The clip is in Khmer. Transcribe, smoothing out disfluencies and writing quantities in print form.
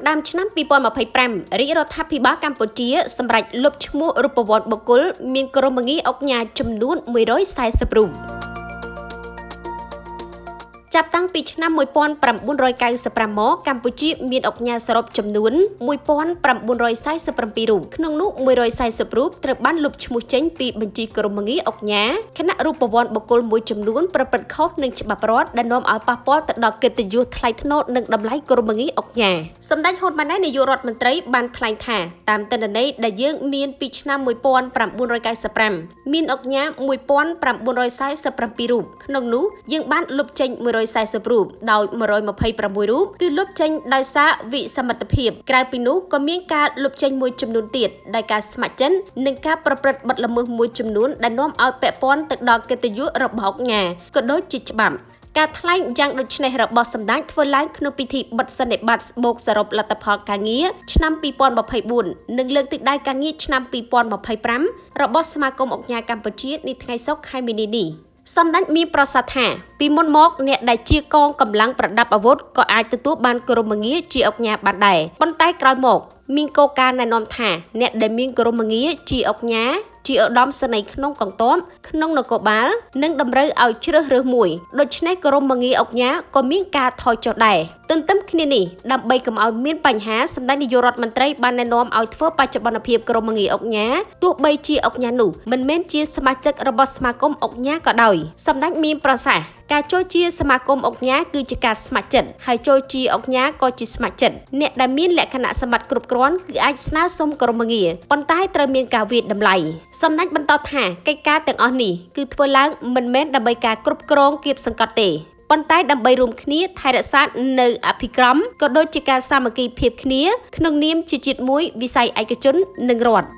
ដើមឆ្នាំ2025រាជរដ្ឋាភិបាលកម្ពុជាសម្រេចលុបឈ្មោះរូបវន្តបុគ្គលមានក្រុមងារអង្គការចំនួន140រូបចាប់តាំងពីឆ្នាំ1995មកកម្ពុជាមានអង្គការសរុបចំនួន1947រូបក្នុងនោះ140រូបត្រូវបានលុបឈ្មោះចេញពីបញ្ជីក្រុមងារអង្គការគណៈរូបវន្តបុគ្គលមួយចំនួនប្រព្រឹត្តខុសនឹងច្បាប់រដ្ឋដែលនាំឲ្យប៉ះពាល់ទៅដល់កិត្តិយសថ្លៃថ្នូរនិងតម្លៃក្រុមងារអង្គការសម្ដេចហ៊ុនម៉ាណែតនាយករដ្ឋមន្ត្រីបានថ្លែងថាតាមទិន្នន័យដែលយើងមានពីឆ្នាំ1995មានអង្គការ1947រូបក្នុងនោះយើងបានលុបចេញ140រូបដោយ126រូបគឺលុបចេញដោយសារវិសមត្ថភាពក្រៅពីនោះក៏មានការលុបចេញមួយចំនួនទៀតដោយការស្ម័គ្រចិត្តនិងការប្រព្រឹត្តបទល្មើសមួយចំនួនដែលនាំឲ្យពាក់ព័ន្ធទៅដល់កិត្តិយសរបស់អង្គការក៏ដូចជាច្បាប់ការថ្លែងយ៉ាងដូចនេះរបស់សម្ដេចធ្វើឡើងក្នុងពិធីបិទសន្និបាតបូកសរុបលទ្ធផលការងារឆ្នាំ2024និងលើកទិដៅការងារឆ្នាំ2025របស់សមាគមអង្គការកម្ពុជានាថ្ងៃសុក្រខែមីនានេះសម្ដេចមានប្រសាសន៍ថាពីមុនមកអ្នកដែលជាកងកម្លាំងប្រដាប់អាវុធក៏អាចទទួលបានក្រុមងារជាអង្គការបានដែរប៉ុន្តែក្រោយមកមានគោលការណ៍ណែនាំថាអ្នកដែលមានក្រុមងារជាអង្គការជាឧត្តមសេនីយ៍ក្នុងកងទ័ពក្នុងនគរបាលនិងតម្រូវឲ្យជ្រើសរើសមួយដូច្នេះក្រុមងារអង្គការក៏មានការថយចុះដែរទន្ទឹមគ្នានេះដើម្បីកុំឲ្យមានបញ្ហាសម្ដេចនាយករដ្ឋមន្ត្រីបានណែនាំឲ្យធ្វើបច្ចុប្បន្នភាពក្រុមងារអង្គការទោះបីជាអង្គការនោះមិនមែនជាសមាជិករបស់សមាគមអង្គការក៏ដោយសម្ដេចមានប្រសាសន៍ការចូលជាសមាគមអង្គការគឺជាការស្ម័គ្រចិត្តហើយចូលជាអង្គការក៏ជាស្ម័គ្រចិត្តអ្នកដែលមានលក្ខណៈសម្បត្តិគ្រប់គ្រាន់គឺអាចស្នើសុំក្រុមងារប៉ុន្តែត្រូវមានការវិតម្លៃសម្ដេចបន្តថាកិច្ចការទាំងអស់នេះគឺធ្វើឡើងមិនមែនដើម្បីការគ្រប់គ្រងគៀបសង្កត់ទេប៉ុន្តែដើម្បីរួមគ្នាថែរក្សានៅអភិក្រមក៏ដូចជាការសាមគ្គីភាពគ្នាក្នុងនាមជាជាតិមួយវិស័យឯកជននិងរដ្ឋ